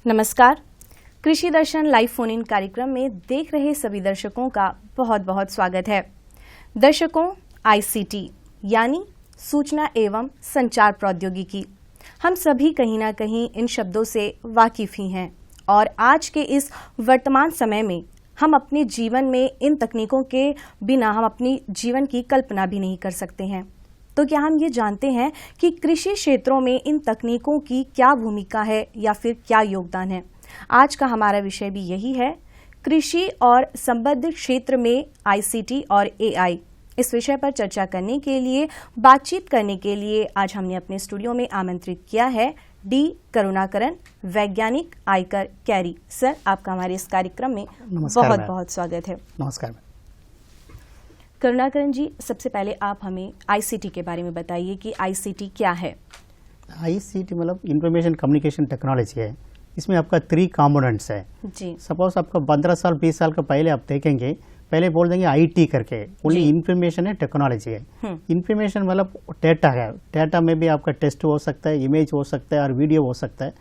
नमस्कार। कृषि दर्शन live phone in कार्यक्रम में देख रहे सभी दर्शकों का बहुत बहुत स्वागत है। दर्शकों, आईसीटी यानी सूचना एवं संचार प्रौद्योगिकी, हम सभी कहीं ना कहीं इन शब्दों से वाकिफ ही हैं और आज के इस वर्तमान समय में हम अपने जीवन में इन तकनीकों के बिना हम अपनी जीवन की कल्पना भी नहीं कर सकते हैं। तो क्या हम ये जानते हैं कि कृषि क्षेत्रों में इन तकनीकों की क्या भूमिका है या फिर क्या योगदान है? आज का हमारा विषय भी यही है, कृषि और संबद्ध क्षेत्र में आईसीटी और एआई। इस विषय पर चर्चा करने के लिए, बातचीत करने के लिए आज हमने अपने स्टूडियो में आमंत्रित किया है डी करुणाकरन, वैज्ञानिक, आयकर कैरी। सर, आपका हमारे इस कार्यक्रम में बहुत बहुत स्वागत है। नमस्कार। करुणाकरन जी, सबसे पहले आप हमें आईसीटी के बारे में बताइए कि आईसीटी क्या है? आईसीटी मतलब इंफॉर्मेशन कम्युनिकेशन टेक्नोलॉजी है। इसमें आपका 3 कंपोनेंट्स है जी। सपोज आपका 15 साल 20 साल का पहले आप देखेंगे, पहले बोल देंगे आईटी करके, ओनली इंफॉर्मेशन है, टेक्नोलॉजी है। इंफॉर्मेशन मतलब डेटा है, डेटा में भी आपका टेक्स्ट हो सकता है, इमेज हो सकता है और वीडियो हो सकता है।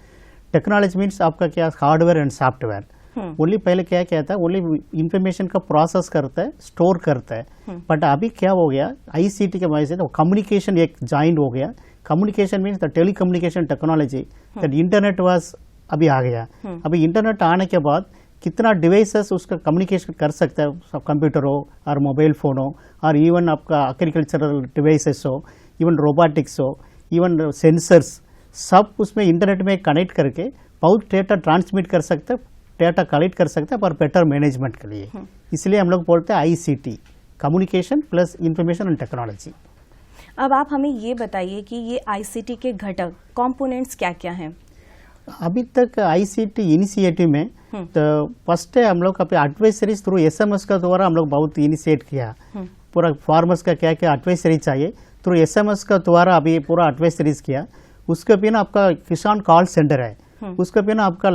टेक्नोलॉजी मीन्स आपका क्या, हार्डवेयर एंड सॉफ्टवेयर। ओनली पहले क्या था, ओनली इंफॉर्मेशन का प्रोसेस करता है, स्टोर करता है। बट अभी क्या हो गया, आईसीटी के वजह से तो कम्युनिकेशन एक जॉइंट हो गया। Communication means the telecommunication technology, that internet was अभी आ गया। अभी इंटरनेट आने के बाद कितना डिवाइसेस उसका कम्युनिकेशन कर सकता है, कंप्यूटर हो और मोबाइल फ़ोन हो और इवन आपका एग्रीकल्चरल डिवाइसेस हो, इवन रोबोटिक्स हो, इवन सेंसर्स, सब उसमें इंटरनेट में कनेक्ट करके बहुत डेटा ट्रांसमिट कर सकते हैं, डेटा कलेक्ट कर सकते हैं पर बेटर मैनेजमेंट के लिए। इसलिए हम लोग बोलते हैं ICT, communication plus information and technology. अब आप हमें ये बताइए कि ये आईसीटी के घटक, कंपोनेंट्स क्या क्या हैं? अभी तक आईसीटी इनिशिएटिव में तो फर्स्ट है हम लोग अपने एडवाइजरीज थ्रू एसएमएस का द्वारा हम लोग बहुत इनिशिएट किया। पूरा फार्मर्स का क्या क्या एडवाइजरी चाहिए थ्रू एसएमएस का द्वारा अभी पूरा एडवाइजरीज किया। उसके बिना आपका किसान कॉल सेंटर है, उसके बिना आपका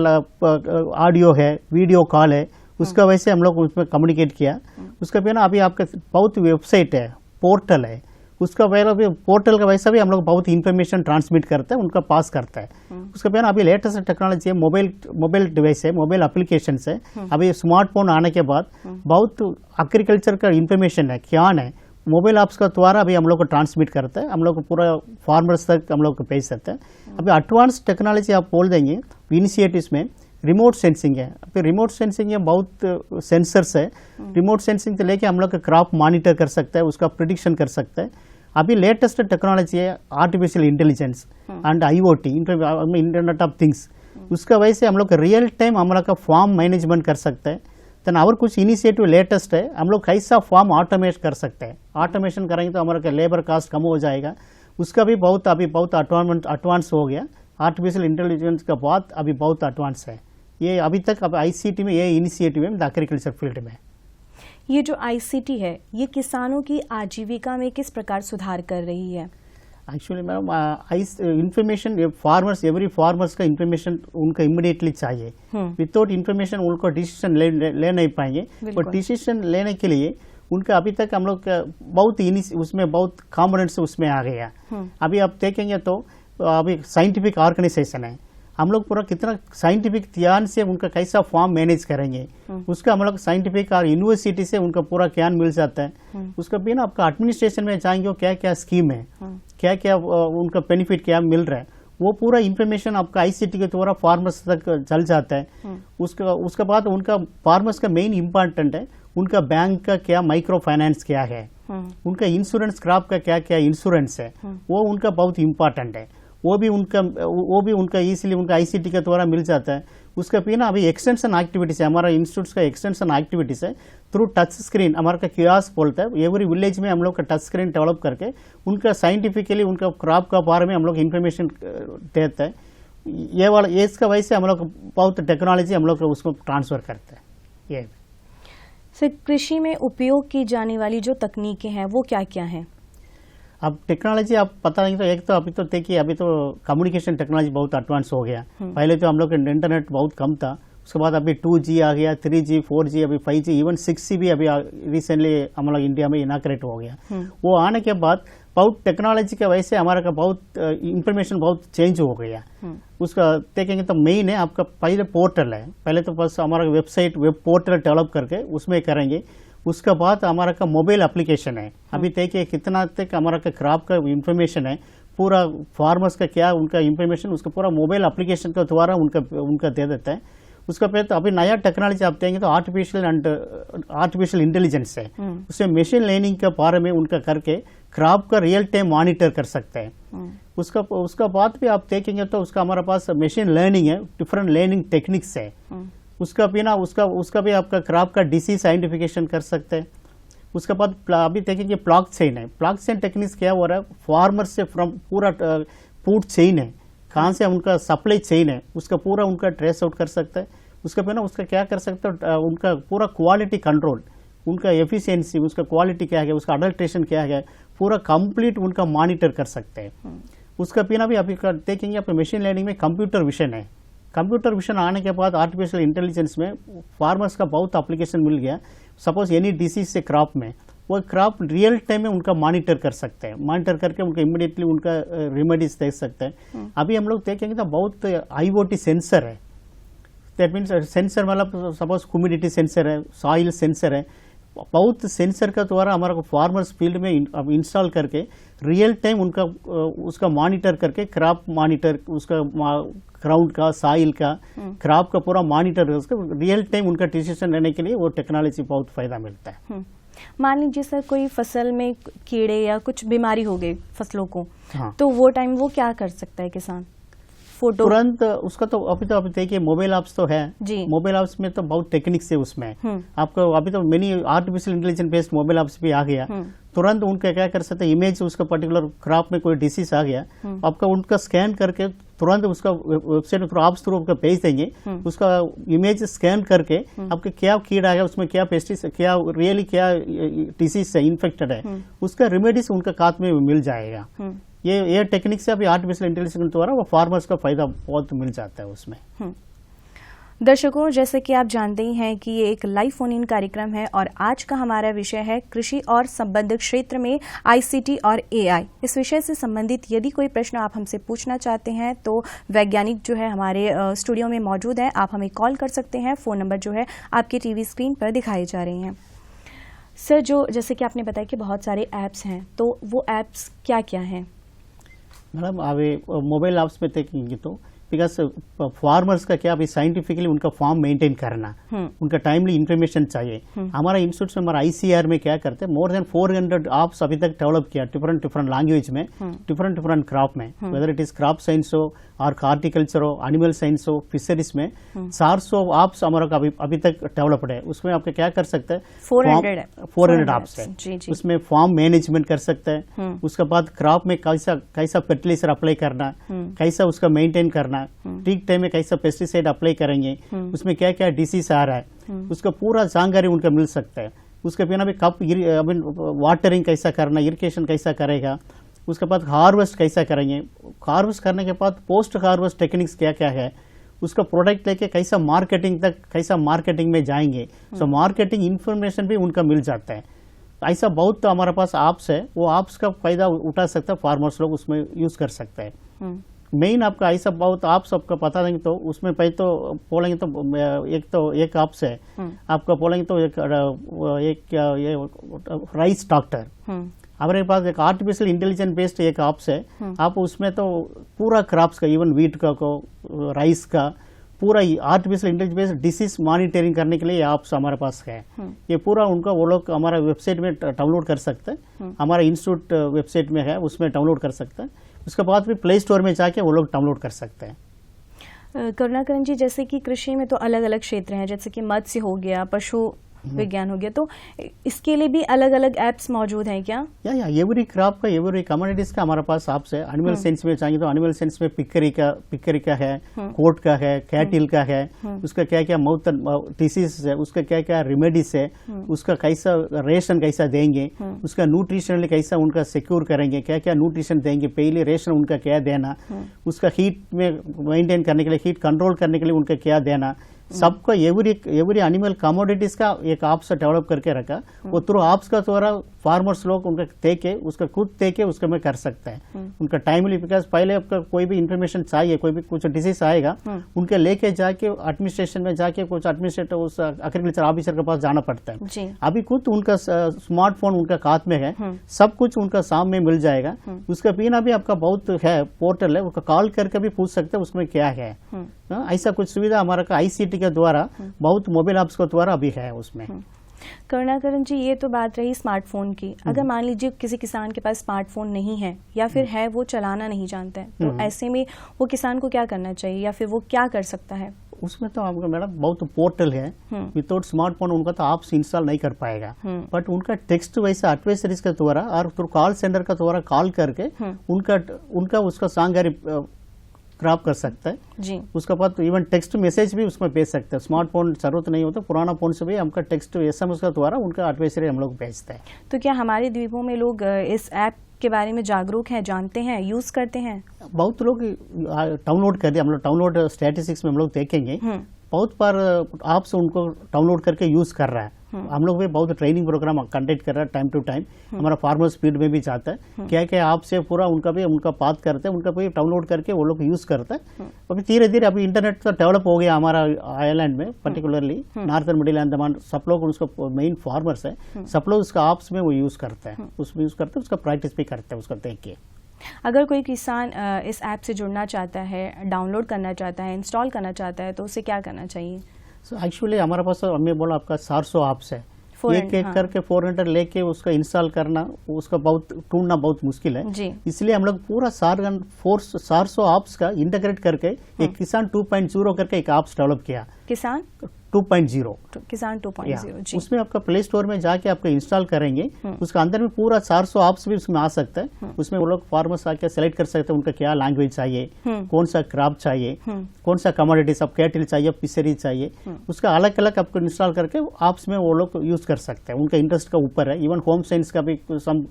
ऑडियो है, वीडियो कॉल है, उसका वैसे हम लोग उसमें कम्युनिकेट किया। उसके बिना अभी आपका बहुत वेबसाइट है, पोर्टल है, उसका भी पोर्टल का वैसा भी हम लोग बहुत इंफॉर्मेशन ट्रांसमिट करते हैं, उनका पास करता है। उसके बिना अभी लेटेस्ट टेक्नोलॉजी है, मोबाइल डिवाइस है, मोबाइल एप्लीकेशन है। अभी स्मार्टफोन आने के बाद बहुत एग्रीकल्चर का इंफॉर्मेशन है, ज्ञान है, मोबाइल ऐप्स का द्वारा अभी हम लोग को ट्रांसमिट करता है, हम लोग को पूरा फार्मर्स तक हम लोग को भेज सकते हैं। अभी एडवांस टेक्नोलॉजी आप बोल देंगे इनिशिएटिव्स में रिमोट सेंसिंग है। अभी रिमोट सेंसिंग में बहुत सेंसर्स है। रिमोट सेंसिंग से लेके हम लोग क्रॉप मॉनिटर कर सकता है, उसका प्रिडिक्शन कर सकता है। अभी लेटेस्ट टेक्नोलॉजी है artificial intelligence and IoT, internet of things. उसका वजह से हम लोग रियल टाइम हम लोग का फॉर्म मैनेजमेंट कर सकते हैं। तो और कुछ इनिशिएटिव लेटेस्ट है, हम लोग कैसा फॉर्म ऑटोमेट कर सकते हैं। ऑटोमेशन करेंगे तो हमारा लेबर कास्ट कम हो जाएगा। उसका भी अभी बहुत एडवांस हो गया। आर्टिफिशियल इंटेलिजेंस का बात अभी बहुत एडवांस है। ये अभी तक अब आईसीटी में ये इनिशिएटिव है एग्रीकल्चर फील्ड में। ये जो आईसीटी है, ये किसानों की आजीविका में किस प्रकार सुधार कर रही है? Actually ma'am information farmers, every farmers का इंफॉर्मेशन उनका इमीडिएटली चाहिए। विदाउट इंफॉर्मेशन उनको डिसीजन ले नहीं पाएंगे। और डिसीजन लेने के लिए उनका अभी तक हम लोग बहुत उसमें बहुत कॉम्पोनेंट्स उसमें आ गया। अभी आप देखेंगे तो अभी साइंटिफिक ऑर्गेनाइजेशन है, हम लोग पूरा कितना साइंटिफिक ध्यान से उनका कैसा फॉर्म मैनेज करेंगे, उसका हम लोग साइंटिफिक और यूनिवर्सिटी से उनका पूरा ज्ञान मिल जाता है। उसका बिना आपका एडमिनिस्ट्रेशन में जाएंगे क्या क्या स्कीम है, क्या क्या उनका बेनिफिट क्या मिल रहा है, वो पूरा इंफॉर्मेशन आपका आईसीटी के द्वारा फार्मर्स तक चल जाता है। उसके बाद उनका फार्मर्स का मेन इम्पोर्टेंट है उनका बैंक का क्या माइक्रो फाइनेंस क्या है, उनका इंश्योरेंस क्रॉप का क्या क्या इंश्योरेंस है, वो उनका बहुत इम्पोर्टेंट है। वो भी उनका इसीलिए उनका आईसीटी के द्वारा मिल जाता है। उसका बिना अभी एक्सटेंशन एक्टिविटीज है, हमारा इंस्टीट्यूट का एक्सटेंशन एक्टिविटीज है थ्रू टच स्क्रीन, हमारा का कियास बोलता है। एवरी विलेज में हम लोग का टच स्क्रीन डेवलप करके उनका साइंटिफिकली उनका क्रॉप का बारे में हम लोग इन्फॉर्मेशन देता है। ये इसका वजह से हम लोग बहुत टेक्नोलॉजी हम लोग उसको ट्रांसफर करते हैं। ये सर, कृषि में उपयोग की जाने वाली जो तकनीकें हैं वो क्या क्या हैं? अब टेक्नोलॉजी आप पता नहीं तो एक तो अभी तो देखिए, अभी तो कम्युनिकेशन टेक्नोलॉजी बहुत एडवांस हो गया। पहले तो हम लोग का इंटरनेट बहुत कम था, उसके बाद अभी 2G आ गया, 3G, 4G, अभी 5G, इवन 6G भी अभी रिसेंटली हम लोग इंडिया में इनाग्रेट हो गया। वो आने के बाद बहुत टेक्नोलॉजी की वजह से हमारा का बहुत इंफॉर्मेशन बहुत चेंज हो गया। उसका देखेंगे तो मेन है आपका पहले पोर्टल है, पहले तो बस हमारा वेबसाइट वेब पोर्टल डेवलप करके उसमें करेंगे। उसका बाद हमारा का मोबाइल एप्लीकेशन है। अभी देखिए कितना तक हमारा का क्रॉप का इंफॉर्मेशन है, पूरा फार्मर्स का क्या उनका इंफॉर्मेशन उसका पूरा मोबाइल एप्लीकेशन के द्वारा उनका दे देता है। उसका पे तो अभी नया टेक्नोलॉजी आप देंगे तो आर्टिफिशियल इंटेलिजेंस है, उसमें मशीन लर्निंग के बारे में उनका करके क्रॉप का रियल टाइम मॉनिटर कर सकते हैं। उसका बाद भी आप देखेंगे तो उसका हमारे पास मशीन लर्निंग है, डिफरेंट लर्निंग टेक्निक्स है। उसका भी आपका क्रॉप का डिसीज आइडेंटिफिकेशन कर सकते हैं। उसके बाद अभी देखेंगे ब्लॉकचेन है। ब्लॉकचेन टेक्निक्स क्या हो रहा है, फार्मर से फ्रॉम पूरा फूड चेन है, कहाँ से उनका सप्लाई चेन है, उसका पूरा उनका ट्रेस आउट कर सकता है। उसका बिना उसका क्या कर सकता है, उनका पूरा क्वालिटी कंट्रोल, उनका एफिशिएंसी, उसका क्वालिटी क्या है, उसका अडल्ट्रेशन क्या है, पूरा कंप्लीट उनका मॉनिटर कर सकते हैं। उसका बिना भी अभी देखेंगे अपने मशीन लर्निंग में कंप्यूटर विजन है। कंप्यूटर विजन आने के बाद आर्टिफिशियल इंटेलिजेंस में फार्मर्स का बहुत एप्लीकेशन मिल गया। सपोज एनी डिसीज से क्रॉप में वो क्रॉप रियल टाइम में उनका मॉनिटर कर सकते हैं, मॉनिटर करके उनका इमीडिएटली उनका रेमेडीज दे सकते हैं। अभी हम लोग देखेंगे तो बहुत IoT सेंसर है, दैट मीन्स सेंसर मतलब सपोज ह्यूमिडिटी सेंसर है, सॉइल सेंसर है, बहुत सेंसर का द्वारा हमारा फार्मर्स फील्ड में इंस्टॉल करके रियल टाइम उनका उसका मॉनिटर करके क्रॉप मॉनिटर, उसका ग्राउंड का, सॉइल का, क्रॉप का पूरा मॉनिटर रियल टाइम उनका डिसीजन लेने के लिए वो टेक्नोलॉजी बहुत फायदा मिलता है। मान लीजिए सर कोई फसल में कीड़े या कुछ बीमारी हो गई फसलों को, हाँ। तो वो टाइम वो क्या कर सकता है किसान? फोटो तुरंत उसका तो अभी देखिए मोबाइल ऐप्स तो है जी, मोबाइल ऐप्स में तो बहुत टेक्निक्स है उसमें। आपको अभी तो many artificial intelligence based mobile apps भी आ गया। तुरंत उनका क्या कर सकते हैं, इमेज उसका पर्टिकुलर क्रॉप में कोई डिसीज आ गया, आपका उनका स्कैन करके तुरंत उसका वेबसाइट थ्रू ऐप्स थ्रू आपका भेज देंगे। उसका इमेज स्कैन करके आपके क्या कीड़ा है, उसमें क्या पेस्टिसाइड, क्या रियली क्या डिसीज है, इन्फेक्टेड है, उसका रेमेडीज उनका खात में मिल जाएगा। ये टेक्निक से अभी आर्टिफिशियल इंटेलिजेंस द्वारा वो फार्मर्स का फायदा बहुत मिल जाता है उसमें। दर्शकों, जैसे कि आप जानते ही हैं कि ये एक लाइव फोन इन कार्यक्रम है और आज का हमारा विषय है कृषि और संबंधित क्षेत्र में ICT और AI। इस विषय से संबंधित यदि कोई प्रश्न आप हमसे पूछना चाहते हैं तो वैज्ञानिक जो है हमारे स्टूडियो में मौजूद हैं, आप हमें कॉल कर सकते हैं। फ़ोन नंबर जो है आपके टीवी स्क्रीन पर दिखाए जा रहे हैं। सर, जो जैसे कि आपने बताया कि बहुत सारे ऐप्स हैं, तो वो ऐप्स क्या क्या हैं? मैडम अभी मोबाइल ऐप्स में देखेंगे तो बिकॉज फार्मर्स का क्या अभी साइंटिफिकली उनका फार्म मेंटेन करना, उनका टाइमली इंफॉर्मेशन चाहिए। हमारा इंस्टीट्यूट में हमारा ICR में क्या करते हैं, मोर देन 400 ऐप्स अभी तक डेवलप किया डिफरेंट लैंग्वेज में, डिफरेंट क्रॉप में, whether it is crop science हो और हॉर्टिकल्चर हो, एनिमल साइंस हो, फिशरीज में 400 ऐप्स हमारा अभी तक डेवलप्ड है। उसमें आपका क्या कर सकते हैं, 400 ऐप्स है। उसमें फार्म मैनेजमेंट कर सकते हैं, उसके बाद क्रॉप में कैसा फर्टिलाइजर अप्लाई करना, कैसा उसका मेंटेन करना, ठीक टाइम में कैसा पेस्टिसाइड अप्लाई करेंगे, उसमें क्या क्या डिसीज आ रहा है, उसका पूरा जानकारी उनका मिल सकता है। उसके बिना भी कब वाटरिंग कैसा करना, इरिगेशन कैसा करेगा, उसके बाद हार्वेस्ट कैसा करेंगे, हार्वेस्ट करने के बाद पोस्ट हार्वेस्ट टेक्निक्स क्या क्या है, उसका प्रोडक्ट लेके कैसा मार्केटिंग में जाएंगे, सो मार्केटिंग इंफॉर्मेशन भी उनका मिल जाता है। ऐसा बहुत तो हमारे पास ऐप्स है, वो ऐप्स का फायदा उठा सकता है फार्मर्स लोग, उसमें यूज कर सकते हैं। मेन आपका ऐसा बहुत आप सबका पता देंगे तो उसमें पहले तो बोलेंगे तो एक ऐप्स है आपका, बोलेंगे तो एक राइस डॉक्टर, हमारे पास एक आर्टिफिशियल इंटेलिजेंस बेस्ड एक ऐप्स है। आप उसमें तो पूरा क्रॉप्स का, इवन व्हीट का को राइस का पूरा artificial intelligence based disease monitoring करने के लिए ऐप्स हमारे पास है। ये पूरा उनका वो लोग हमारा वेबसाइट में डाउनलोड कर सकते हैं, हमारा इंस्टीट्यूट वेबसाइट में है, उसमें डाउनलोड कर सकते हैं। उसके बाद भी प्ले स्टोर में जाके वो लोग डाउनलोड कर सकते हैं। करुणाकरण जी, जैसे कि कृषि में तो अलग अलग क्षेत्र हैं, जैसे कि मत्स्य हो गया, पशु विज्ञान हो गया, तो इसके लिए भी अलग अलग ऐप्स मौजूद हैं क्या? या एवरी क्रॉप का, एवरी कमोडिटीज का हमारे पास ऐप्स है। एनिमल साइंस में चाहिए तो एनिमल साइंस में पिक्करी का है, कोट का है, कैटिल का है, उसका क्या क्या माउथ डिसीज है, उसका क्या क्या रेमेडीज है, उसका कैसा रेशन कैसा देंगे, उसका न्यूट्रिशनली कैसा उनका सिक्योर करेंगे, क्या क्या न्यूट्रिशन देंगे, पहले रेशन उनका क्या देना, उसका हीट में मेंटेन करने के लिए, हीट कंट्रोल करने के लिए उनका क्या देना, सबका एवरी एनिमल कमोडिटीज का एक आपस डेवलप करके रखा। वो थ्रू आपस का द्वारा फार्मर्स लोग उनका देके उसका खुद देके उसका में कर सकते हैं उनका टाइमली, बिकॉज पहले आपका कोई भी इंफॉर्मेशन चाहिए, कोई भी कुछ डिसीज आएगा उनके लेके जाके एडमिनिस्ट्रेशन में जाके कुछ एडमिनिस्ट्रेटर उस एग्रीकल्चर ऑफिसर के पास जाना पड़ता है। अभी खुद उनका स्मार्टफोन उनका हाथ में है, सब कुछ उनका सामने मिल जाएगा। उसका बिना भी आपका बहुत है पोर्टल है, उसका कॉल करके भी पूछ सकते हैं उसमें क्या है। ऐसा कुछ सुविधा हमारा ICT के द्वारा बहुत मोबाइल ऐप्स के द्वारा अभी है उसमें। करुणाकरण जी, ये तो बात रही स्मार्टफोन की। अगर मान लीजिए किसी किसान के पास स्मार्टफोन नहीं है या फिर है वो चलाना नहीं जानता है, तो ऐसे में वो किसान को क्या करना चाहिए या फिर वो क्या कर सकता है? उसमें तो आपका मैडम बहुत पोर्टल है, विदाउट स्मार्टफोन उनका तो आप इंस्टॉल नहीं कर पाएगा, बट उनका टेक्स्ट वैसे एडवाइजरीज के द्वारा और थ्रू कॉल सेंटर का द्वारा कॉल करके उनका उसका जानकारी प्राप्त कर सकता है जी। उसके बाद तो इवन टेक्स्ट मैसेज भी उसमें भेज सकते हैं। स्मार्टफोन जरूरत नहीं होता, पुराना फोन से भी हमका टेक्स्ट SMS के द्वारा उनका एडवाइजरी हम लोग भेजते हैं। तो क्या हमारे द्वीपों में लोग इस ऐप के बारे में जागरूक हैं, जानते हैं, यूज करते हैं? बहुत लोग डाउनलोड कर दिया, हम लोग डाउनलोड स्टैटिस्टिक्स में हम लोग देखेंगे बहुत बार आपसे उनको डाउनलोड करके यूज कर रहा है। हम लोग भी बहुत ट्रेनिंग प्रोग्राम कंडक्ट कर रहा है टाइम टू टाइम, हमारा फार्मर्स फील्ड में भी जाता है, क्या क्या आपसे पूरा उनका बात करते हैं, उनका भी डाउनलोड करके वो लोग यूज करते हैं। अभी धीरे धीरे अभी इंटरनेट तो डेवलप हो गया हमारा आइलैंड में, पर्टिकुलरली नॉर्थन मिडिल अंडमान, सब लोग उसको मेन फार्मर्स है, सब लोग उसका आपस में वो यूज करते हैं, उसमें यूज करते हैं, उसका प्रैक्टिस भी करते हैं उसका देख के। अगर कोई किसान इस ऐप से जुड़ना चाहता है, डाउनलोड करना चाहता है, इंस्टॉल करना चाहता है, तो उसे क्या करना चाहिए? एक्चुअली हमारे पास हमने बोला आपका 400 ऐप्स है, एक एक करके 400 लेके उसका इंस्टॉल करना, उसका बहुत ढूंढना बहुत मुश्किल है, इसलिए हम लोग पूरा 400 ऐप्स का इंटीग्रेट करके एक किसान 2.0 करके एक ऐप्स डेवलप किया। किसान 2.0 किसान 2.0 जी। उसमें आपका प्ले स्टोर में जाके आपका इंस्टॉल करेंगे, उसका अंदर में पूरा 400 ऐप्स भी उसमें आ सकता है। उसमें वो लोग फार्मर्स आके सेलेक्ट कर सकते हैं उनका क्या लैंग्वेज चाहिए, कौन सा क्रॉप चाहिए, कौन सा कमोडिटी, सब कैटल चाहिए, फिशरी चाहिए, उसका अलग अलग आपको इंस्टॉल करके ऐप्स में वो लोग यूज कर सकते हैं। उनका इंटरेस्ट का ऊपर है। इवन होम साइंस का भी सम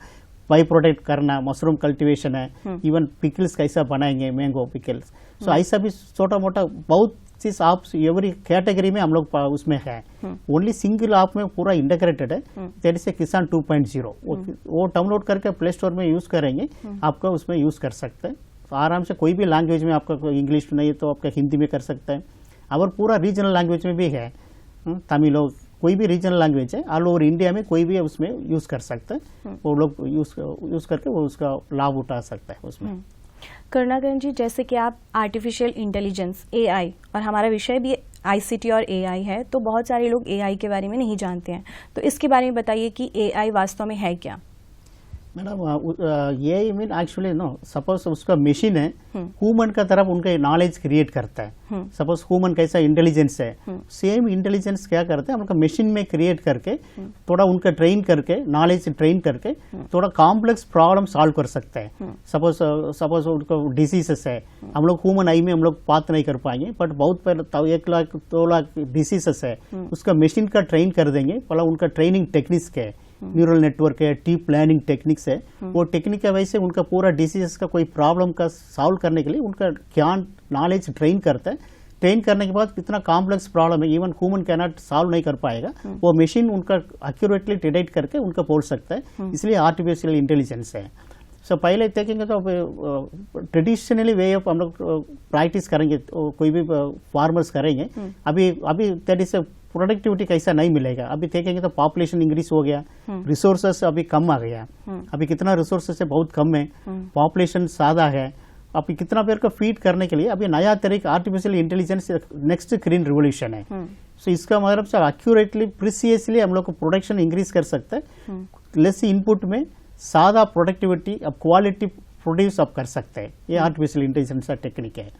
बाई प्रोडक्ट करना, मशरूम कल्टीवेशन है, इवन पिकल्स कैसा बनाएंगे, मैंगो पिकल्स, सो ऐसा भी छोटा मोटा बहुत चीज आप एवरी कैटेगरी में हम लोग उसमें है। ओनली सिंगल ऐप में पूरा इंटीग्रेटेड है, दैट इज किसान 2.0। वो डाउनलोड करके प्ले स्टोर में यूज करेंगे, आपका उसमें यूज कर सकते हैं। तो आराम से कोई भी लैंग्वेज में, आपका इंग्लिश नहीं तो आपका हिंदी में कर सकते हैं, और पूरा रीजनल लैंग्वेज में भी है, तमिल हो, कोई भी रीजनल लैंग्वेज है, ऑल ओवर इंडिया में कोई भी उसमें यूज कर सकते हैं। वो लोग यूज करके वो उसका लाभ उठा सकता है उसमें। करुणाकरण जी, जैसे कि आप आर्टिफिशियल इंटेलिजेंस AI और हमारा विषय भी ICT और AI है, तो बहुत सारे लोग AI के बारे में नहीं जानते हैं, तो इसके बारे में बताइए कि AI वास्तव में है क्या? मैडम ये मीन एक्चुअली नो, सपोज उसका मशीन है, ह्यूमन का तरफ उनका नॉलेज क्रिएट करता है। सपोज ह्यूमन कैसा इंटेलिजेंस है, सेम इंटेलिजेंस क्या करते हैं उनका मशीन में क्रिएट करके, थोड़ा उनका ट्रेन करके, नॉलेज ट्रेन करके थोड़ा कॉम्प्लेक्स प्रॉब्लम सॉल्व कर सकते हैं। सपोज उनको डिसीजेस है, हम लोग ह्यूमन आई में हम लोग बात नहीं कर पाएंगे, बट बहुत पहले 1 लाख 2 लाख डिसीजेस है, उसका मशीन का ट्रेन कर देंगे। पहले उनका ट्रेनिंग टेक्निक्स के न्यूरल नेटवर्क है, डीप प्लानिंग टेक्निक्स है, वो टेक्निक की वजह से उनका पूरा डिसीज का कोई प्रॉब्लम का सॉल्व करने के लिए उनका ज्ञान नॉलेज ट्रेन करता है। ट्रेन करने के बाद कितना कॉम्प्लेक्स प्रॉब्लम है, इवन ह्यूमन कैनॉट सॉल्व नहीं कर पाएगा, वो मशीन उनका एक्यूरेटली डिटेक्ट करके उनका बोल सकता है, इसलिए आर्टिफिशियल इंटेलिजेंस है। सो पहले देखेंगे तो ट्रेडिशनली वे ऑफ हम लोग प्रैक्टिस करेंगे, कोई भी फार्मर्स करेंगे, अभी दैट इज प्रोडक्टिविटी कैसा नहीं मिलेगा। अभी देखेंगे तो पॉपुलेशन इंक्रीज हो गया, रिसोर्सेस अभी कम आ गया, अभी कितना रिसोर्सेस है बहुत कम है, पॉपुलेशन ज्यादा है, अभी कितना पेड़ को फीड करने के लिए अभी नया तरीका artificial intelligence next green revolution है। सो इसका मतलब से एक्यूरेटली प्रिसियसली हम लोग को प्रोडक्शन इंक्रीज कर सकते हैं, लेस इनपुट में सादा प्रोडक्टिविटी, अब क्वालिटी प्रोड्यूस आप कर सकते हैं। ये आर्टिफिशियल इंटेलिजेंस का टेक्निक है।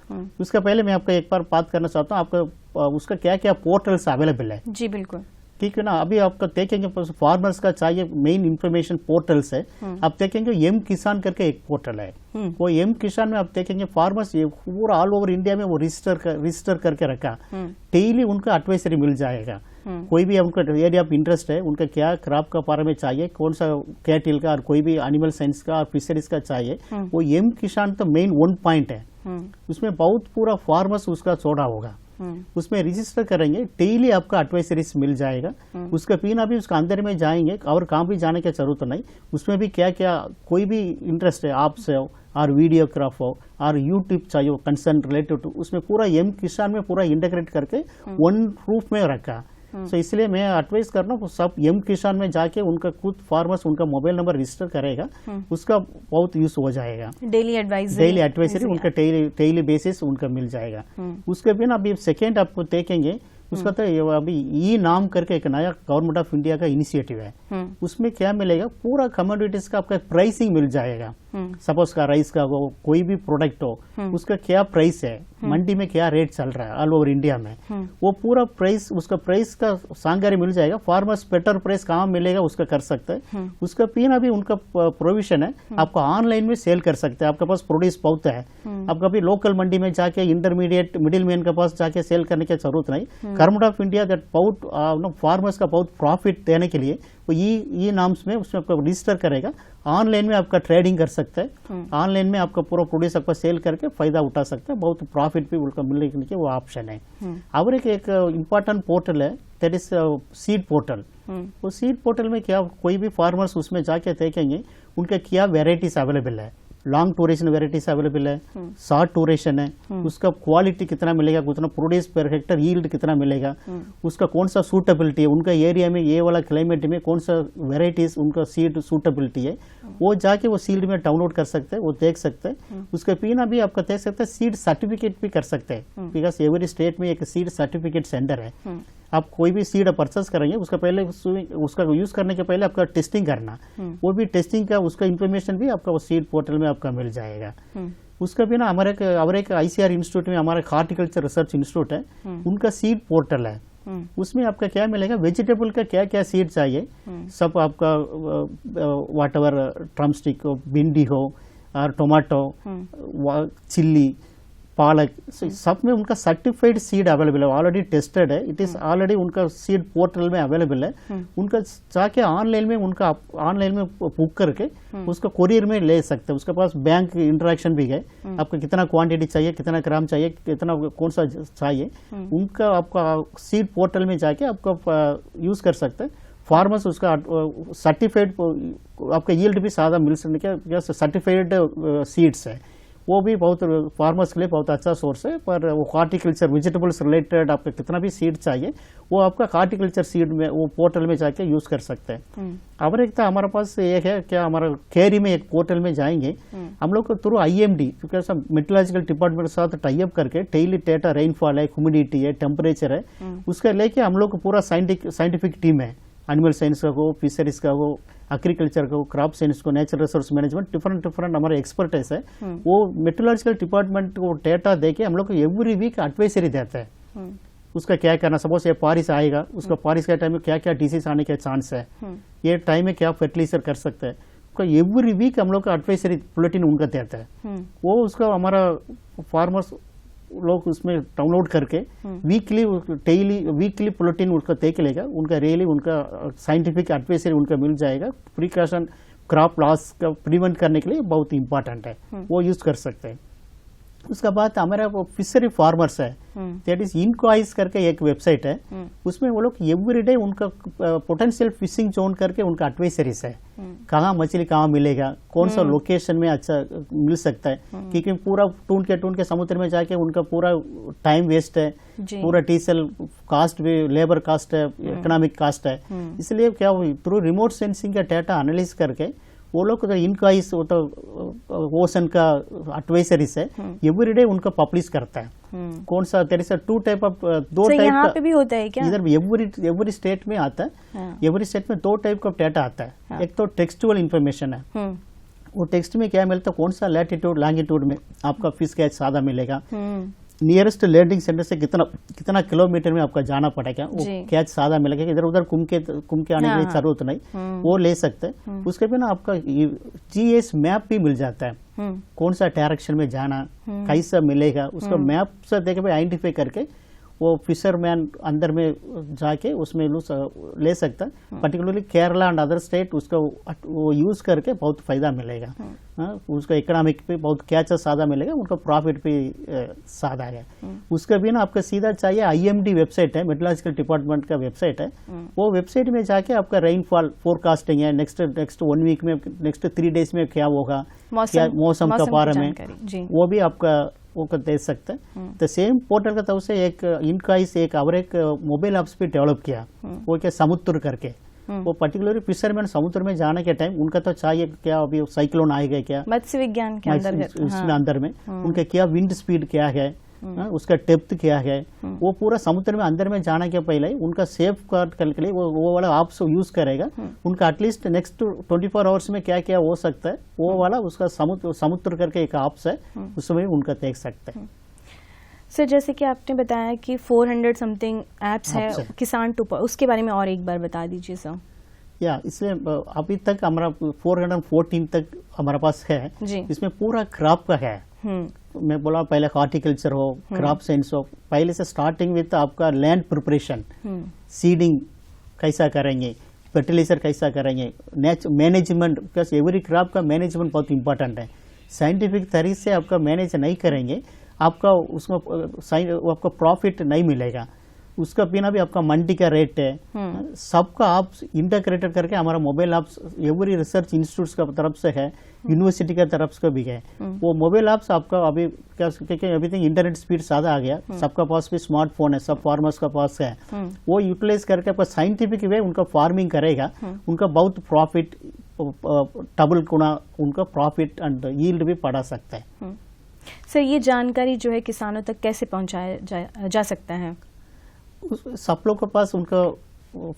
उसका पहले मैं आपको एक बार बात करना चाहता हूँ, आपका उसका क्या क्या पोर्टल्स अवेलेबल है। जी बिल्कुल, ठीक है ना। अभी आपका देखेंगे फार्मर्स का चाहिए मेन इंफॉर्मेशन पोर्टल्स है। आप देखेंगे M किसान करके एक पोर्टल है, वो M किसान में आप देखेंगे फार्मर्स पूरा ऑल ओवर इंडिया में वो रजिस्टर करके रखा, डेली उनका एडवाइजरी मिल जाएगा। कोई भी उनका एरिया ऑफ इंटरेस्ट है, उनका क्या क्रॉप का बारे में चाहिए, कौन सा कैटिल का और कोई भी एनिमल साइंस का और फिशरीज का चाहिए, वो M किसान तो मेन 1 पॉइंट है। उसमें बहुत पूरा फार्मर्स उसका छोड़ा होगा, उसमें रजिस्टर करेंगे, डेली आपका एडवाइजरीज मिल जाएगा। उसका बिना भी उसका अंदर में जाएंगे और कहाँ भी जाने की जरूरत नहीं। उसमें भी क्या क्या कोई भी इंटरेस्ट है आपसे हो और वीडियोग्राफ हो और यूट्यूब चाहिए कंसर्न रिलेटेड टू, उसमें पूरा एम किसान में पूरा इंटीग्रेट करके वन रूफ में रखा। तो इसलिए मैं एडवाइस कर रहा हूँ सब एम किसान में जाके उनका खुद फार्मर्स उनका मोबाइल नंबर रजिस्टर करेगा, उसका बहुत यूज हो जाएगा। डेली एडवाइजरी उनका डेली बेसिस उनका मिल जाएगा। उसके बिना अभी सेकेंड आपको देखेंगे उसका तो अभी ई नाम करके एक नया गवर्नमेंट ऑफ इंडिया का इनिशिएटिव है। उसमें क्या मिलेगा, पूरा कमोडिटीज का आपका प्राइसिंग मिल जाएगा। सपोज का राइस का हो, कोई भी प्रोडक्ट हो, उसका क्या प्राइस है, मंडी में क्या रेट चल रहा है ऑल ओवर इंडिया में, वो पूरा प्राइस उसका प्राइस का जानकारी मिल जाएगा। फार्मर्स बेटर प्राइस कहाँ मिलेगा उसका कर सकते हैं। उसका पिन अभी उनका प्रोविजन है, आपको ऑनलाइन में सेल कर सकते हैं। आपके पास प्रोड्यूस बहुत है, आप कभी लोकल मंडी में जाके इंटरमीडिएट मिडिल मैन के पास जाके सेल करने की जरूरत नहीं। गवर्नमेंट ऑफ इंडिया दैट बहुत फार्मर्स का बहुत प्रॉफिट देने के लिए वो ये नाम्स में उसमें आपको रजिस्टर करेगा। ऑनलाइन में आपका ट्रेडिंग कर सकते हैं, ऑनलाइन में आपका पूरा प्रोड्यूस आपका सेल करके फायदा उठा सकते हैं, बहुत प्रॉफिट भी उनका मिलने के लिए वो ऑप्शन है। और एक इम्पॉर्टेंट पोर्टल है दैट इज सीड पोर्टल। वो सीड पोर्टल में क्या कोई भी फार्मर्स उसमें जाके देखेंगे उनके क्या वेराइटीज अवेलेबल है। लॉन्ग टूरेशन वेराइटीज अवेलेबल है, शॉर्ट टूरेशन है, उसका क्वालिटी कितना मिलेगा, कितना प्रोड्यूस पर हेक्टर यील्ड कितना मिलेगा, उसका कौन सा सूटेबिलिटी है, उनका एरिया में ये वाला क्लाइमेट में कौन सा वेराइटीज उनका सीड सूटेबिलिटी है, वो जाके वो सीड में डाउनलोड कर सकते हैं, वो देख सकते हैं। उसके बिना भी आपका देख सकते हैं, सीड सर्टिफिकेट भी कर सकते हैं, बिकॉज एवरी स्टेट में एक सीड सर्टिफिकेट सेंटर है। आप कोई भी सीड परचेस करेंगे उसका पहले उसका यूज करने के पहले आपका टेस्टिंग करना, वो भी टेस्टिंग का उसका इन्फॉर्मेशन भी आपका वो सीड पोर्टल में आपका मिल जाएगा। उसका बिना हमारे एक ICAR इंस्टीट्यूट में हमारा हॉर्टिकल्चर रिसर्च इंस्टीट्यूट है, उनका सीड पोर्टल है। उसमें आपका क्या मिलेगा, वेजिटेबल का क्या क्या सीड चाहिए सब आपका वाट एवर ड्रमस्टिक हो, भिंडी हो और टोमेटो, चिल्ली, पालक, सब में उनका सर्टिफाइड सीड अवेलेबल है, ऑलरेडी टेस्टेड है, इट इज ऑलरेडी उनका सीड पोर्टल में अवेलेबल है। उनका जाके ऑनलाइन में बुक करके उसका कोरियर में ले सकते हैं। उसके पास बैंक इंटरेक्शन भी है, आपको कितना क्वांटिटी चाहिए, कितना ग्राम चाहिए, कितना कौन सा चाहिए, उनका आपका सीड पोर्टल में जाके आपका यूज कर सकते हैं। फार्मर्स उसका सर्टिफाइड आपका यील्ड भी ज्यादा मिल सकता, सर्टिफाइड सीड्स है, वो भी बहुत फार्मर्स के लिए बहुत अच्छा सोर्स है। पर वो हॉर्टिकल्चर वेजिटेबल्स रिलेटेड आपको कितना भी सीड चाहिए वो आपका हॉर्टिकल्चर सीड में वो पोर्टल में जाके यूज कर सकते हैं। और एक तो हमारे पास एक है क्या, हमारा केरी में एक पोर्टल में जाएंगे हम लोग थ्रू IMD, क्योंकि सब मेट्रोलॉजिकल डिपार्टमेंट के साथ टाइप करके डेली डेटा रेनफॉल है, ह्यूमिडिटी है, टेम्परेचर है, उसका लेके हम लोग पूरा साइंटिफिक टीम है, एनिमल साइंस का हो, फिशरीज का हो, एग्रीकल्चर का हो, क्रॉप साइंस को, नेचुरल रिसोर्स मैनेजमेंट, डिफरेंट हमारे एक्सपर्टाइज है। वो मेट्रोलॉजिकल डिपार्टमेंट को डेटा देके हम लोग को एवरी वीक एडवाइजरी देते हैं, उसका क्या करना। सपोज ये बारिश आएगा, उसका बारिश के टाइम में क्या क्या डिसीज आने के चांस है, ये टाइम में क्या फर्टिलाइजर कर सकते हैं, एवरी वीक हम लोग का एडवाइजरी बुलेटिन उनका देता है। वो उसका हमारा फार्मर्स लोग उसमें डाउनलोड करके वीकली बुलेटिन उसका देख लेगा, उनका रियली उनका साइंटिफिक एडवाइजरी उनका मिल जाएगा। प्रिकॉशन क्रॉप लॉस का प्रिवेंट करने के लिए बहुत इंपॉर्टेंट है, वो यूज कर सकते हैं। उसका बाद हमारा वो फिशरी फार्मर्स है, दैट इज इनक्वाइज करके एक वेबसाइट है, उसमें वो लोग एवरीडे उनका पोटेंशियल फिशिंग जोन करके उनका एडवाइजरीज है, कहाँ मछली कहाँ मिलेगा, कौन सा लोकेशन में अच्छा मिल सकता है, क्योंकि पूरा ढूंढ के समुद्र में जाके उनका पूरा टाइम वेस्ट है, पूरा डीजल कॉस्ट भी, लेबर कॉस्ट है, इकोनॉमिक कॉस्ट है। इसलिए क्या थ्रू रिमोट सेंसिंग का डाटा एनालिस करके वो लोग इनक्वाइज ओशन का एडवाइजरीज है, एवरीडे उनका पब्लिश करता है। कौन सा there is two type of दो टाइप यहाँ पे भी होता है क्या? इधर एवरी स्टेट में आता है, एवरी स्टेट में दो टाइप का डाटा आता है। एक तो टेक्सचुअल इन्फॉर्मेशन है, वो टेक्स्ट में क्या मिलता है, कौन सा लैटिट्यूड लॉन्गिट्यूड में आपका फिश कैच ज्यादा मिलेगा, नियरेस्ट लैंडिंग सेंटर से कितना किलोमीटर में आपका जाना पड़ेगा, वो कैच ज्यादा मिलेगा, इधर उधर घूम के आने की जरूरत नहीं, वो ले सकते हैं। उसके बिना आपका GS मैप भी मिल जाता है, कौन सा डायरेक्शन में जाना, कैसा मिलेगा, उसका मैप से देख आइडेंटिफाई करके वो फिशरमैन अंदर में जाके उसमें ले सकता है। Particularly Kerala and other state उसका वो यूज करके बहुत फायदा मिलेगा। उसका इकोनॉमिक पे बहुत क्या सादा मिलेगा, उनका प्रॉफिट भी सादा है। उसका भी ना आपका सीधा चाहिए IMD वेबसाइट है, मेट्रोलॉजिकल डिपार्टमेंट का वेबसाइट है। वो वेबसाइट में जाके आपका रेनफॉल फोरकास्टिंग है, नेक्स्ट 1 वीक में, नेक्स्ट 3 डेज में क्या होगा, मौसम के बारे में वो भी आपका वो दे सकते हैं। तो सेम पोर्टल का तरफ से एक मोबाइल ऐप्स भी डेवलप किया, वो क्या समुद्र करके। वो पर्टिकुलरली फिशरमैन समुद्र में जाने के टाइम उनका तो चाहिए क्या, अभी साइक्लोन आएगा क्या, मत्स्य विज्ञान के अंदर में उनका क्या विंड स्पीड क्या है, उसका डेप्थ क्या है, वो पूरा समुद्र में अंदर में जाने के पहले उनका सेफ गार्ड करने के लिए वो वाला ऐप्स यूज करेगा। उनका एटलीस्ट नेक्स्ट 24 आवर्स में क्या क्या हो सकता है वो वाला उसका समुद्र करके एक ऐप्स है, उसमें उनका देख सकते हैं। सर जैसे कि आपने बताया कि 400 समथिंग एप्स है किसान टू, उसके बारे में और एक बार बता दीजिए सर। या इसलिए अभी तक हमारा 414 तक हमारा पास है, इसमें पूरा क्रॉप का है। मैं बोला पहले हॉर्टिकल्चर हो, क्रॉप साइंस हो, पहले से स्टार्टिंग विथ आपका लैंड प्रिपरेशन, सीडिंग कैसा करेंगे, फर्टिलाइजर कैसा करेंगे, मैनेजमेंट, बिकॉज एवरी क्रॉप का मैनेजमेंट बहुत इंपॉर्टेंट है। साइंटिफिक तरीके से आपका मैनेज नहीं करेंगे आपका उसमें आपका प्रॉफिट नहीं मिलेगा। उसका बिना भी आपका मंडी का रेट है, सबका आप इंटीग्रेटेड करके हमारा mobile apps every research institute का तरफ से है, यूनिवर्सिटी का तरफ से भी है। वो मोबाइल ऐप्स आपका अभी क्या एवरीथिंग इंटरनेट स्पीड ज्यादा आ गया, सबका पास भी स्मार्टफोन है, सब फार्मर्स का पास है। वो यूटिलाइज करके आपका साइंटिफिक वे उनका फार्मिंग करेगा, उनका बहुत प्रॉफिट डबल गुना उनका प्रॉफिट एंड यील्ड भी बढ़ा सकता है। सर ये जानकारी जो है किसानों तक कैसे पहुंचाया जा सकता है? सब लोग के पास उनका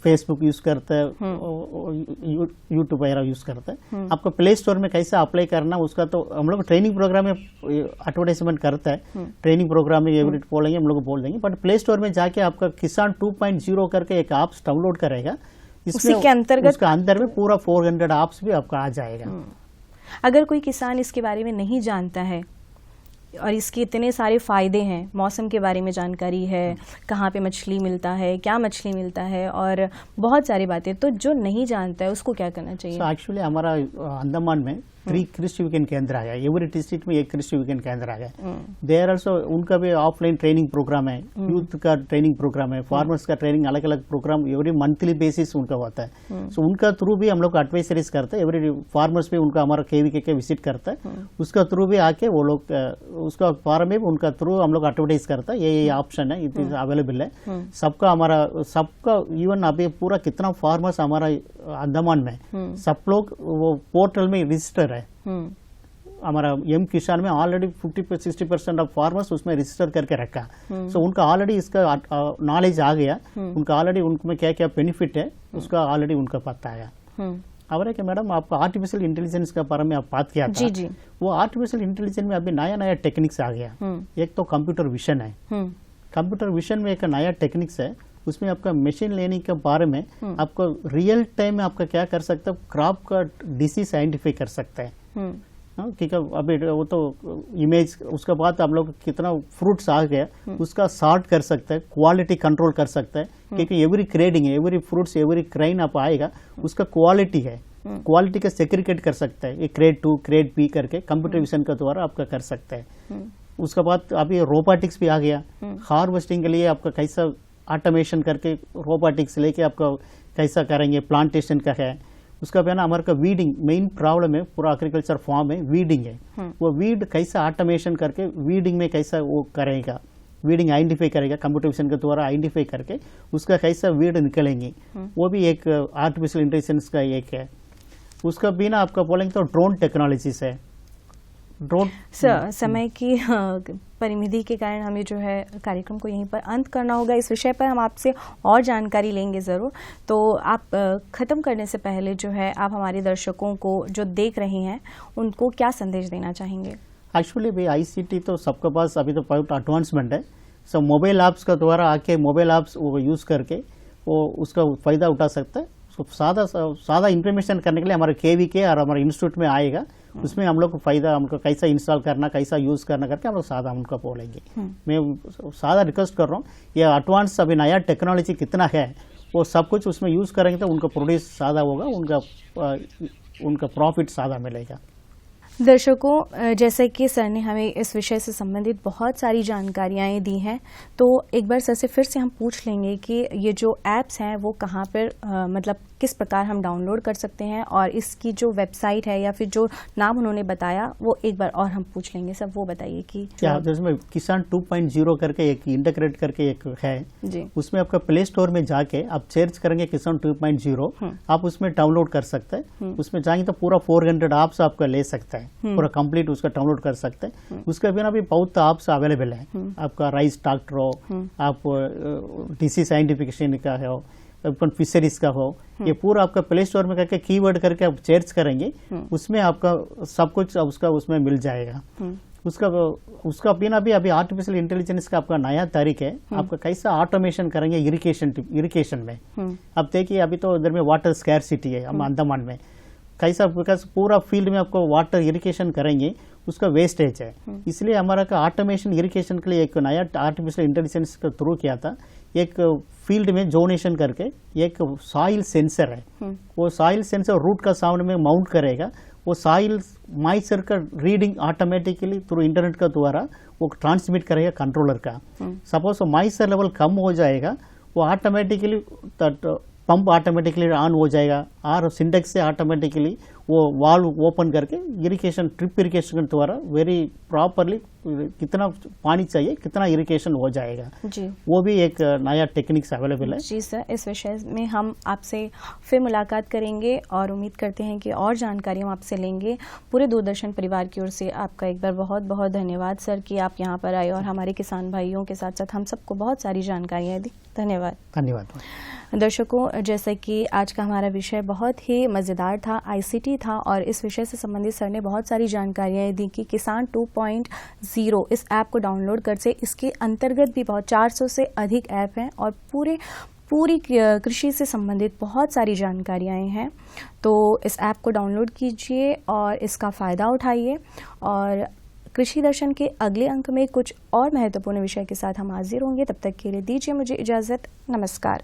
फेसबुक यूज करता है, यूट्यूब वगैरह यूज करता है। आपको प्ले स्टोर में कैसे अप्लाई करना उसका तो हम लोग ट्रेनिंग प्रोग्राम में एडवर्टाइजमेंट करता है, ट्रेनिंग प्रोग्राम में एवरी बोलेंगे, हम लोग बोल देंगे। बट प्ले स्टोर में जाके आपका किसान 2.0 करके एक ऐप्स डाउनलोड करेगा, इसमें उसका अंदर में पूरा 400 ऐप्स भी आपका आ जाएगा। अगर कोई किसान इसके बारे में नहीं जानता है और इसके इतने सारे फायदे हैं, मौसम के बारे में जानकारी है, कहाँ पे मछली मिलता है, क्या मछली मिलता है और बहुत सारी बातें, तो जो नहीं जानता है उसको क्या करना चाहिए? एक्चुअली हमारा अंडमान में 3 कृषि विज्ञान केंद्र आ गया, एवरी डिस्ट्रिक्ट में 1 कृषि विज्ञान केंद्र आ गया। देयर आल्सो उनका भी ऑफलाइन ट्रेनिंग प्रोग्राम है, यूथ का ट्रेनिंग प्रोग्राम है, फार्मर्स का ट्रेनिंग, अलग अलग प्रोग्राम एवरी मंथली बेसिस उनका होता है। सो उनका थ्रू भी हम लोग एडवाइजरीज करते हैं, एवरी फार्मर्स भी उनका हमारा KVK के विजिट करता है, उसका थ्रू भी आके वो लोग उसका फॉर्म में उनका थ्रू हम लोग एडवर्टाइज करता है, ये ऑप्शन है, इट इज अवेलेबल है सबका इवन अभी पूरा कितना फार्मर्स हमारा अंडमान में सब लोग वो पोर्टल में रजिस्टर है। हमारा M किसान में ऑलरेडी 50-60% ऑफ फार्मर्स उसमें रजिस्टर करके रखा, सो उनका ऑलरेडी इसका नॉलेज आ गया, उनका ऑलरेडी उनमें क्या क्या बेनिफिट है उसका ऑलरेडी उनका पता है। अब है कि मैडम आपका आर्टिफिशियल इंटेलिजेंस का बारे में आप बात किया था, जी। वो आर्टिफिशियल इंटेलिजेंस में अभी नया नया टेक्निक्स आ गया। एक तो कंप्यूटर विजन है, कंप्यूटर विजन में एक नया टेक्निक्स है, उसमें आपका मशीन लर्निंग के बारे में आपको रियल टाइम में आपका क्या कर सकता है, क्रॉप का डिसीज आइडेंटिफाई कर सकता है। ठीक है, अभी वो तो इमेज उसके बाद आप लोग कितना फ्रूट्स आ गया उसका सॉर्ट कर सकता है, क्वालिटी कंट्रोल कर सकता है, क्योंकि एवरी ग्रेडिंग है, एवरी फ्रूट्स एवरी क्राइन आप आएगा उसका क्वालिटी है, क्वालिटी का सेग्रीगेट कर सकता है, ये ग्रेड 2 ग्रेड B करके कंप्यूटर विजन के द्वारा आपका कर सकता है। उसके बाद अभी रोबोटिक्स भी आ गया, हार्वेस्टिंग के लिए आपका कैसा ऑटोमेशन करके रोबोटिक्स लेके आपका कैसा करेंगे, प्लांटेशन का है। उसका भी ना हमारे का वीडिंग मेन प्रॉब्लम है, पूरा एग्रीकल्चर फॉर्म में वीडिंग है, वो वीड कैसा ऑटोमेशन करके वीडिंग में कैसा वो करेगा, वीडिंग आइडेंटिफाई करेगा, कंप्यूटर विजन के द्वारा आइडेंटिफाई करके उसका कैसा वीड निकलेंगे, वो भी एक आर्टिफिशियल इंटेलिजेंस का एक है। उसका बिना आपका बोलेंगे तो ड्रोन टेक्नोलॉजी है। ड्रोन समय की परिमिति के कारण हमें जो है कार्यक्रम को यहीं पर अंत करना होगा। इस विषय पर हम आपसे और जानकारी लेंगे ज़रूर। तो आप ख़त्म करने से पहले जो है आप हमारे दर्शकों को जो देख रहे हैं उनको क्या संदेश देना चाहेंगे? एक्चुअली भाई ICT तो सबके पास अभी तो बहुत एडवांसमेंट है, सो मोबाइल ऐप्स का द्वारा आके मोबाइल ऐप्स वो यूज़ करके वो उसका फ़ायदा उठा सकता है। सादा इंफॉर्मेशन करने के लिए हमारे KVK और हमारे इंस्टीट्यूट में आएगा, उसमें हम लोग को फायदा, हमको कैसा इंस्टॉल करना, कैसा यूज करना करके हम लोग सादा उनको बोलेंगे। मैं सादा रिक्वेस्ट कर रहा हूँ, ये एडवांस अभी नया टेक्नोलॉजी कितना है वो सब कुछ उसमें यूज करेंगे तो उनका प्रोड्यूस सादा होगा, उनका प्रॉफिट सादा मिलेगा। दर्शकों, जैसे कि सर ने हमें इस विषय से संबंधित बहुत सारी जानकारियाँ दी हैं, तो एक बार सर से फिर से हम पूछ लेंगे कि ये जो ऐप्स हैं वो कहाँ पर मतलब किस प्रकार हम डाउनलोड कर सकते हैं, और इसकी जो वेबसाइट है या फिर जो नाम उन्होंने बताया वो एक बार और हम पूछ लेंगे। सर वो बताइए कि जिसमें किसान 2.0 करके एक इंटीग्रेट करके एक है जी, उसमें आपका प्ले स्टोर में जाके आप सर्च करेंगे किसान 2.0, आप उसमें डाउनलोड कर सकते हैं। उसमें जाएंगे तो पूरा 400 ऐप्स आपका ले सकता है, पूरा कंप्लीट उसका डाउनलोड कर सकते हैं। उसके बिना भी बहुत ऐप्स अवेलेबल है, आपका राइस ट्रैक्टर हो, आप डिसीज आइडेंटिफिकेशन का हो, फिशरीज का हो, ये पूरा आपका प्ले स्टोर में करके कीवर्ड करके आप सर्च करेंगे, उसमें आपका सब कुछ उसका उसमें मिल जाएगा। उसका बिना भी अभी आर्टिफिशियल इंटेलिजेंस का आपका नया तरीका है, आपका कैसा ऑटोमेशन करेंगे इरिगेशन में। अब देखिए अभी तो इधर में वाटर स्कैरसिटी है, हम अंडमान में कैसा, बिकॉज पूरा फील्ड में आपको वाटर इरिगेशन करेंगे, उसका वेस्टेज है, इसलिए हमारा का ऑटोमेशन इरिगेशन के लिए एक नया आर्टिफिशियल इंटेलिजेंस का थ्रू किया था। एक फील्ड में जोनेशन करके एक सॉइल सेंसर है, वो सॉइल सेंसर रूट का साउंड में माउंट करेगा, वो सॉइल मॉइस्चर का रीडिंग ऑटोमेटिकली थ्रू इंटरनेट का द्वारा वो ट्रांसमिट करेगा कंट्रोलर का। सपोज मॉइस्चर लेवल कम हो जाएगा, वो ऑटोमेटिकली पंप ऑटोमेटिकली ऑन हो जाएगा, और सिंटेक्स से ऑटोमेटिकली वो वाल्व ओपन करके इरिगेशन, ड्रिप इरिगेशन के द्वारा वेरी प्रॉपरली कितना पानी चाहिए कितना इरिगेशन हो जाएगा जी। वो भी एक नया टेक्निक्स अवेलेबल है जी सर। इस विषय में हम आपसे फिर मुलाकात करेंगे और उम्मीद करते हैं कि और जानकारी हम आपसे लेंगे। पूरे दूरदर्शन परिवार की ओर से आपका एक बार बहुत बहुत धन्यवाद सर कि आप यहाँ पर आए और हमारे किसान भाइयों के साथ साथ हम सबको बहुत सारी जानकारियाँ दी। धन्यवाद। धन्यवाद। दर्शकों, जैसे कि आज का हमारा विषय बहुत ही मज़ेदार था, आईसीटी था, और इस विषय से संबंधित सर ने बहुत सारी जानकारियाँ दी कि किसान 2.0 इस ऐप को डाउनलोड कर से इसके अंतर्गत भी बहुत 400 से अधिक ऐप हैं और पूरी कृषि से संबंधित बहुत सारी जानकारियाँ हैं। तो इस ऐप को डाउनलोड कीजिए और इसका फ़ायदा उठाइए। और कृषि दर्शन के अगले अंक में कुछ और महत्वपूर्ण विषय के साथ हम हाजिर होंगे। तब तक के लिए दीजिए मुझे इजाज़त। नमस्कार।